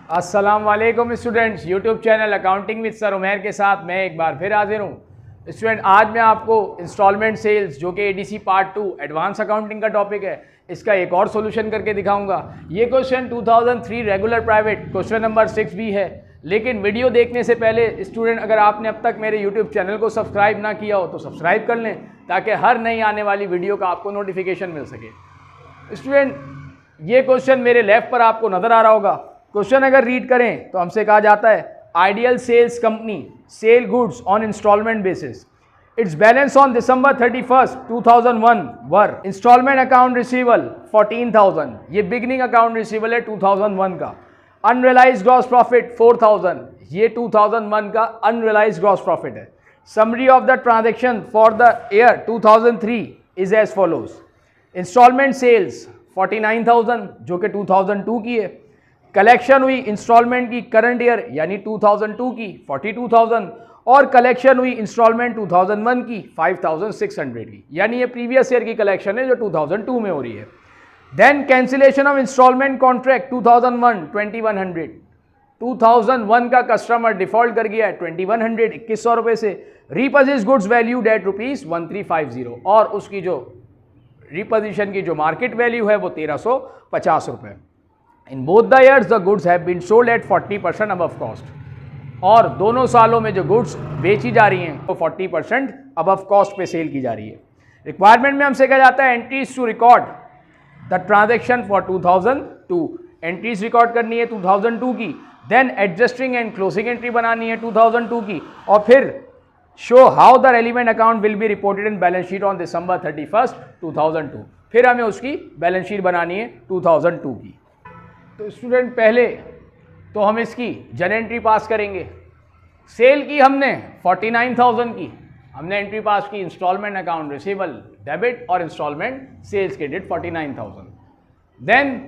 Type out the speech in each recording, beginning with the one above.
अस्सलाम वालेकुम students, YouTube channel accounting with sir Umair के साथ मैं एक बार फिर हाजिर हूँ। स्टूडेंट, आज मैं आपको इंस्टॉलमेंट सेल्स जो कि एडीसी पार्ट 2 एडवांस अकाउंटिंग का टॉपिक है, इसका एक और सॉल्यूशन करके दिखाऊंगा। ये question 2003 regular private question number 6 भी है। लेकिन वीडियो देखने से पहले स्टूडेंट, अगर आपने अब तक मेरे यूट्यूब चैनल को सब्सक्राइब ना किया हो तो सब्सक्राइब कर लें, ताकि हर नई आने वाली वीडियो का आपको नोटिफिकेशन मिल सके। स्टूडेंट, ये क्वेश्चन मेरे लेफ्ट पर आपको नज़र आ रहा होगा। क्वेश्चन अगर रीड करें तो हमसे कहा जाता है ideal sales company sell goods on instalment basis. Its balance on December 31, 2001 were instalment account receivable 14,000। ये बिगनिंग अकाउंट रिसीवल है 2001 का। Unrealised gross profit 4,000। ये 2001 का अनरियलाइज्ड ग्रॉस प्रॉफिट है। Summary of the transaction for the year 2003 is as follows. Instalment sales 49,000 जो कि 2002 की है। कलेक्शन हुई इंस्टॉलमेंट की करंट ईयर यानी 2002 की 42,000, और कलेक्शन हुई इंस्टॉलमेंट 2001 की 5,600 की, यानी ये प्रीवियस ईयर की कलेक्शन है जो 2002 में हो रही है। Then cancellation of instalment contract 2001 2100। 2001 का कस्टमर डिफॉल्ट कर गया है 2100 2100 रुपये से। रीपोजिश गुड्स वैल्यू एट ₹1350, और उसकी जो रिपोजिशन की जो मार्केट वैल्यू है वो 1350 रुपये। In both the years the goods have been sold at 40% above cost. और दोनों सालों में जो गुड्स बेची जा रही हैं वो 40% अबव कॉस्ट पे सेल की जा रही है। रिक्वायरमेंट में हमसे कहा जाता है entries to record the transaction for 2002। Entries record करनी है 2002 की। Then adjusting and closing entry बनानी है 2002 की, और फिर show how the relevant account will be reported in balance sheet on December 31, 2002। फिर हमें उसकी बैलेंस शीट बनानी है 2002 की। तो स्टूडेंट, पहले तो हम इसकी जन एंट्री पास करेंगे। सेल की हमने 49,000 की, हमने एंट्री पास की इंस्टॉलमेंट अकाउंट रिसीवल डेबिट और इंस्टॉलमेंट सेल्स क्रेडिट 49,000। देन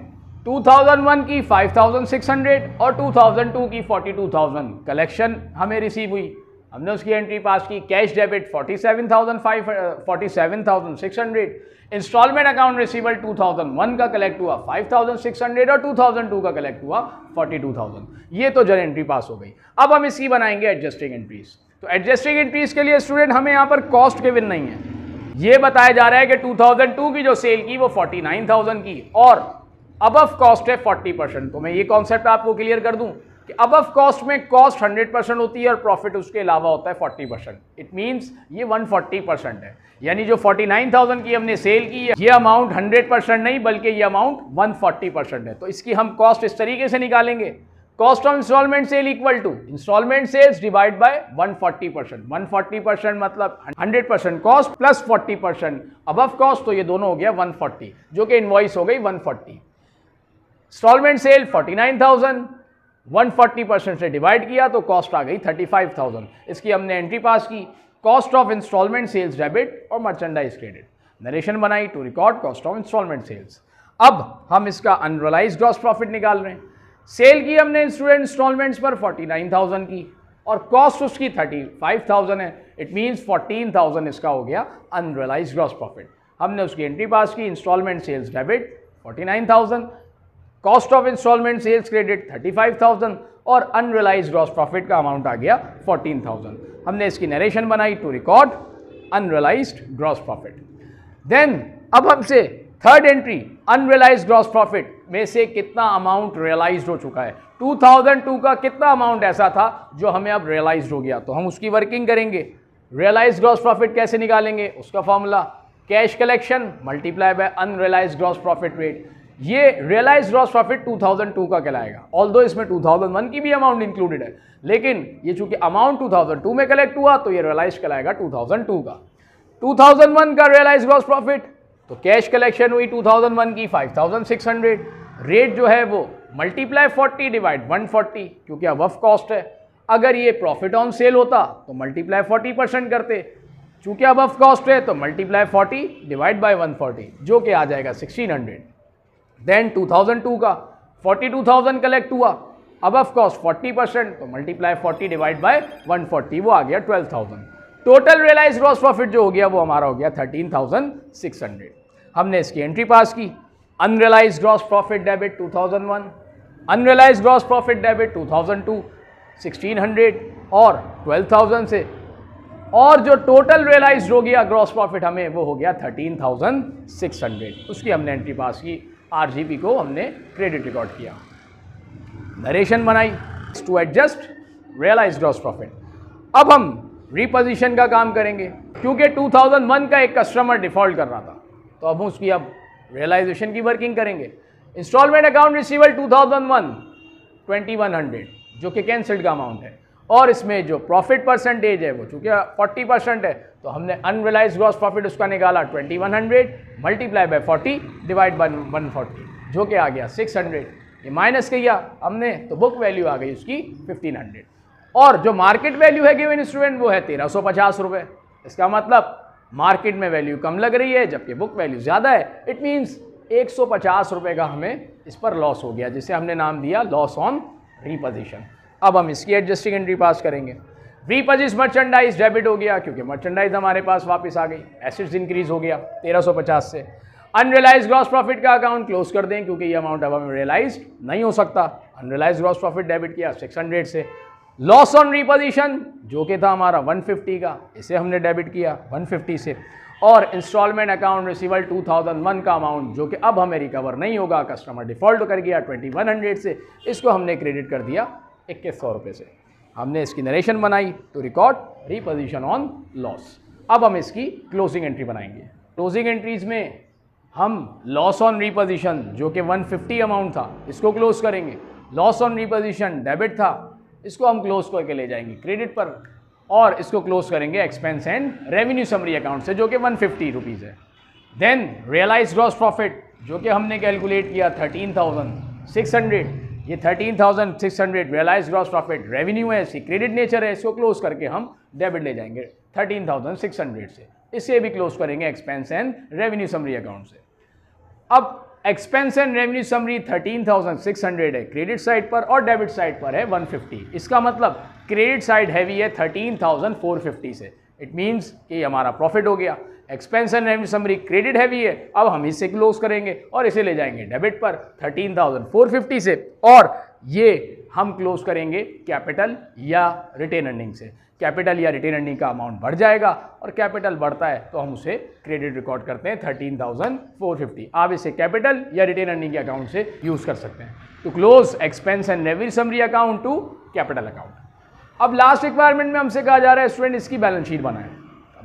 2001 की 5,600 और 2002 की 42,000 कलेक्शन हमें रिसीव हुई, हमने उसकी एंट्री पास की। Cash debit 47,600। Instalment account receivable 2001 का कलेक्ट हुआ 5,600 और 2002 का कलेक्ट हुआ 42,000। ये तो जन एंट्री पास हो गई। अब हम इसकी बनाएंगे एडजस्टिंग एंट्रीज। तो एडजस्टिंग एंट्रीज के लिए स्टूडेंट हमें यहाँ पर कॉस्ट गिवन नहीं है। ये बताया जा रहा है कि 2002 की जो सेल की वो 49,000 की और अबव कॉस्ट है 40%। तो मैं ये कॉन्सेप्ट आपको क्लियर कर दूं कि अबव कॉस्ट में कॉस्ट 100% होती है और प्रॉफिट उसके अलावा होता है 40%। इट मींस ये 140% है, यानी जो 49,000 की हमने सेल की है ये अमाउंट 100% नहीं बल्कि ये अमाउंट 140% है। तो इसकी हम कॉस्ट इस तरीके से निकालेंगे, cost of instalment sale equal to instalment sales divide by 140%। 140% मतलब 100% कॉस्ट प्लस 40% अबव कॉस्ट, तो ये दोनों हो गया 140, जो कि इनवॉइस हो गई 140। इंस्टॉलमेंट सेल 49,000, 140% से डिवाइड किया तो कॉस्ट आ गई 35,000। इसकी हमने एंट्री पास की, cost of instalment sales debit और मर्चेंडाइज क्रेडिट। नरेशन बनाई to record cost of instalment sales. अब हम इसका अनरियलाइज्ड ग्रॉस प्रॉफिट निकाल रहे हैं। सेल की हमने स्टूडेंट इंस्टॉलमेंट्स पर 49,000 की और कॉस्ट उसकी 35,000 है। इट मीन्स 14,000 इसका हो गया अनरियलाइज्ड ग्रॉस प्रॉफिट। हमने उसकी एंट्री पास की, instalment sales debit 49,000, cost of instalment sales credit 35,000 और अनरियलाइज्ड ग्रॉस प्रॉफिट का अमाउंट आ गया 14,000। हमने इसकी नरेशन बनाई to record unrealised gross profit. Then अब हमसे third entry unrealised gross profit में से कितना अमाउंट रियलाइज्ड हो चुका है। 2002 का कितना अमाउंट ऐसा था जो हमें अब रियलाइज्ड हो गया, तो हम उसकी वर्किंग करेंगे। रियलाइज्ड ग्रॉस प्रॉफिट कैसे निकालेंगे, उसका formula cash collection multiply by unrealised gross profit rate. ये रियलाइज्ड ग्रॉस प्रॉफिट 2002 का कहलाएगा, ऑल्दो इसमें 2001 की भी अमाउंट इंक्लूडेड है, लेकिन ये चूंकि अमाउंट 2002 में कलेक्ट हुआ तो ये रियलाइज कहलाएगा 2002 का। 2001 का रियलाइज्ड ग्रॉस प्रॉफिट, तो कैश कलेक्शन हुई 2001 की 5,600। रेट जो है वो मल्टीप्लाई 40 डिवाइड 140, क्योंकि अबव कॉस्ट है। अगर ये प्रॉफिट ऑन सेल होता तो मल्टीप्लाई 40% करते, चूंकि अबव कॉस्ट है तो मल्टीप्लाई 40 डिवाइड बाय 140, जो कि आ जाएगा 1600। देन 2002 का 42,000 कलेक्ट हुआ, अबव कॉस्ट 40%, तो मल्टीप्लाई 40 डिवाइड बाय 140, वो आ गया 12,000। टोटल रियलाइज ग्रॉस प्रॉफिट जो हो गया वो हमारा हो गया 13,600। हमने इसकी एंट्री पास की। Unrealise gross profit debit 2001, unrealise gross profit debit 2002 1600 और 12,000 से, और जो टोटल रियलाइज हो गया ग्रॉस प्रॉफिट हमें वो हो गया 13,600। उसकी हमने एंट्री पास की, आरजीपी को हमने क्रेडिट रिकॉर्ड किया, नरेशन बनाई to adjust realise gross profit. अब हम रिपोजिशन का काम करेंगे, क्योंकि 2001 का एक कस्टमर डिफॉल्ट कर रहा था, तो अब उसकी अब रियलाइजेशन की वर्किंग करेंगे। इंस्टॉलमेंट अकाउंट रिसीवेबल 2001 2100 जो कि कैंसिल्ड का अमाउंट है, और इसमें जो प्रॉफिट परसेंटेज है वो चूँकि 40% है, तो हमने अनरियलाइज ग्रॉस प्रॉफिट उसका निकाला 2100 मल्टीप्लाई बाय 40 डिवाइड बाय 140 जो कि आ गया 600। ये माइनस किया हमने तो बुक वैल्यू आ गई उसकी 1500, और जो मार्केट वैल्यू है गिवन इंस्ट्रूमेंट वो है 1350 रुपये। इसका मतलब मार्केट में वैल्यू कम लग रही है जबकि बुक वैल्यू ज़्यादा है। इट मीन्स 150 रुपये का हमें इस पर लॉस हो गया, जिसे हमने नाम दिया लॉस ऑन रीपोजिशन। अब हम इसकी एडजस्टिंग एंट्री पास करेंगे। रीपोजिश मर्चेंडाइज डेबिट हो गया क्योंकि मर्चेंडाइज हमारे पास वापस आ गई, एसेट्स इंक्रीज हो गया 1350 से। अनरियलाइज ग्रॉस प्रॉफिट का अकाउंट क्लोज कर दें क्योंकि ये अमाउंट अब हमें रियलाइज नहीं हो सकता। अनरियलाइज ग्रॉस प्रॉफिट डेबिट किया 600 से। लॉस ऑन रीपोजिशन जो कि था हमारा 150 का, इसे हमने डेबिट किया 150 से। और इंस्टॉलमेंट अकाउंट रिसीवेबल 2001 का अमाउंट जो कि अब हमें रिकवर नहीं होगा, कस्टमर डिफॉल्ट कर गया 2100 से, इसको हमने क्रेडिट कर दिया 2100 रुपये से। हमने इसकी नरेशन बनाई to record repossession on loss. अब हम इसकी क्लोजिंग एंट्री बनाएंगे। क्लोजिंग एंट्रीज में हम लॉस ऑन रीपोजिशन जो कि 150 अमाउंट था इसको क्लोज करेंगे। लॉस ऑन रीपोजिशन डेबिट था, इसको हम क्लोज करके ले जाएंगे क्रेडिट पर, और इसको क्लोज करेंगे expense and revenue summary account से जो कि 150 रुपीज़ है। देन रियलाइज ग्रॉस प्रॉफिट जो कि हमने कैलकुलेट किया 13,600, ये 13,600 रियलाइज ग्रॉस प्रॉफिट रेवेन्यू है, इसकी क्रेडिट नेचर है, इसको क्लोज करके हम डेबिट ले जाएंगे 13,600 से। इसे भी क्लोज करेंगे expense and revenue summary account से। अब एक्सपेंस एंड रेवेन्यू समरी 13,600 है क्रेडिट साइड पर और डेबिट साइड पर है 150। इसका मतलब क्रेडिट साइड हैवी है 13,450 से। इट मीन्स कि हमारा प्रॉफिट हो गया। Expense and revenue summary credit heavy है, अब हम इसे क्लोज करेंगे और इसे ले जाएंगे डेबिट पर 13,450 से, और ये हम क्लोज करेंगे कैपिटल या रिटेन अर्निंग से। कैपिटल या रिटेन अर्निंग का अमाउंट बढ़ जाएगा और कैपिटल बढ़ता है तो हम उसे क्रेडिट रिकॉर्ड करते हैं 13,450। आप इसे कैपिटल या रिटेन अर्निंग के अकाउंट से यूज़ कर सकते हैं to close expense and revenue summary account to capital account. अब लास्ट रिक्वायरमेंट में हमसे कहा जा रहा है स्टूडेंट इसकी बैलेंस शीट बनाएं।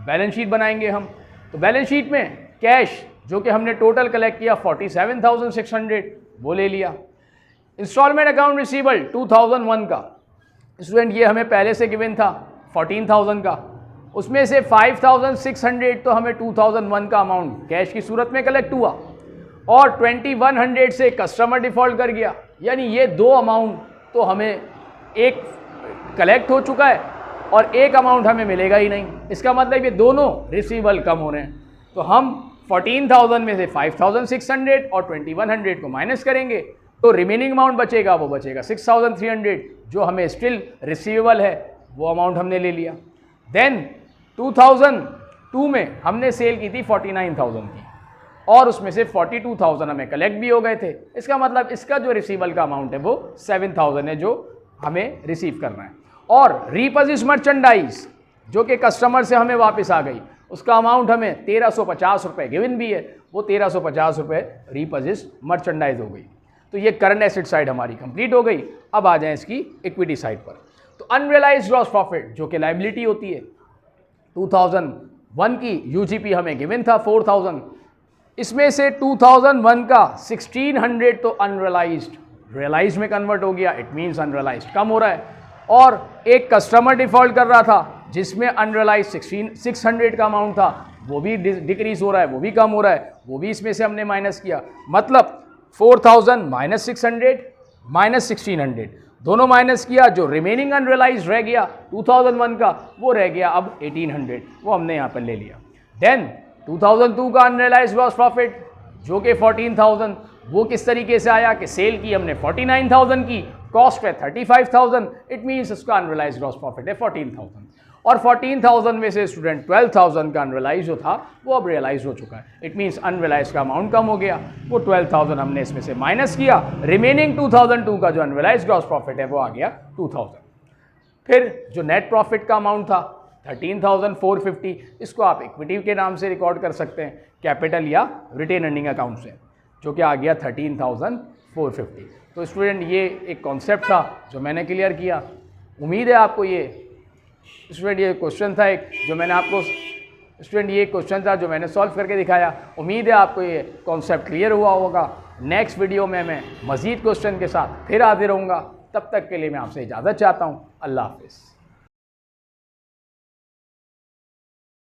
बैलेंस शीट बनाएंगे हम, तो बैलेंस शीट में कैश जो कि हमने टोटल कलेक्ट किया 47,600 वो ले लिया। इंस्टॉलमेंट अकाउंट रिसीवेबल 2001 का स्टूडेंट ये हमें पहले से गिवन था 14,000 का, उसमें से 5,600 तो हमें 2001 का अमाउंट कैश की सूरत में कलेक्ट हुआ, और 2100 से कस्टमर डिफॉल्ट कर गया। यानी ये दो अमाउंट तो हमें एक कलेक्ट हो चुका है और एक अमाउंट हमें मिलेगा ही नहीं। इसका मतलब ये दोनों रिसीवेबल कम हो रहे हैं। तो हम 14,000 में से 5,600 और 2100 को माइनस करेंगे तो रिमेनिंग अमाउंट बचेगा, वो बचेगा 6,300 जो हमें स्टिल रिसीवेबल है, वो अमाउंट हमने ले लिया। देन 2002 में हमने सेल की थी 49,000 की, और उसमें से 42,000 हमें कलेक्ट भी हो गए थे। इसका मतलब इसका जो रिसीवेबल का अमाउंट है वो 7,000 है जो हमें रिसीव करना है। और रीपोजिश मर्चेंडाइज जो कि कस्टमर से हमें वापस आ गई, उसका अमाउंट हमें 1,350 रुपये गिवन भी है, वो 1,350 रुपये रीपोजिश मर्चेंडाइज हो गई। तो ये करंट एसेट साइड हमारी कंप्लीट हो गई। अब आ जाएं इसकी इक्विटी साइड पर। तो अनरियलाइज्ड ग्रॉस प्रॉफिट जो कि लायबिलिटी होती है 2001 की यूजीपी हमें गिवन था 4,000, इसमें से 2001 का 1,600 तो अनरियलाइज्ड रियलाइज में कन्वर्ट हो गया। इट मीन्स अनरियलाइज्ड कम हो रहा है, और एक कस्टमर डिफॉल्ट कर रहा था जिसमें अनरियलाइज 600 का अमाउंट था, वो भी डिक्रीज हो रहा है, वो भी कम हो रहा है, वो भी इसमें से हमने माइनस किया। मतलब 4,000 माइनस 600 माइनस 1,600 दोनों माइनस किया, जो रिमेनिंग अनरियलाइज रह गया 2001 का वो रह गया अब 1,800, वो हमने यहाँ पर ले लिया। देन 2002 का अनरियलाइज ग्रॉस प्रॉफिट जो कि 14,000, वो किस तरीके से आया कि सेल की हमने 49,000 की, कॉस्ट है 35,000, इट मीन्स उसका अनरियलाइज ग्रॉस प्रॉफिट है 14,000। और 14,000 में से स्टूडेंट 12,000 का अनरियलाइज जो था वो अब रियलाइज हो चुका है। इट मीन्स अनरियलाइज का अमाउंट कम हो गया, वो 12,000 हमने इसमें से माइनस किया, रिमेनिंग 2002 का जो अनरियलाइज ग्रॉस प्रॉफिट है वो आ गया 2000। फिर जो नेट प्रॉफिट का अमाउंट था 13,450, इसको आप इक्विटी के नाम से रिकॉर्ड कर सकते हैं, कैपिटल या रिटेन अर्निंग अकाउंट से, जो कि आ गया 13,450। तो स्टूडेंट ये एक कॉन्सेप्ट था जो मैंने क्लियर किया। उम्मीद है आपको ये स्टूडेंट ये क्वेश्चन था एक जो मैंने आपको स्टूडेंट ये क्वेश्चन था जो मैंने सॉल्व करके दिखाया। उम्मीद है आपको ये कॉन्सेप्ट क्लियर हुआ होगा। नेक्स्ट वीडियो में मैं मज़ीद क्वेश्चन के साथ फिर हाजिर रहूँगा। तब तक के लिए मैं आपसे इजाज़त चाहता हूँ। अल्लाह हाफिज़।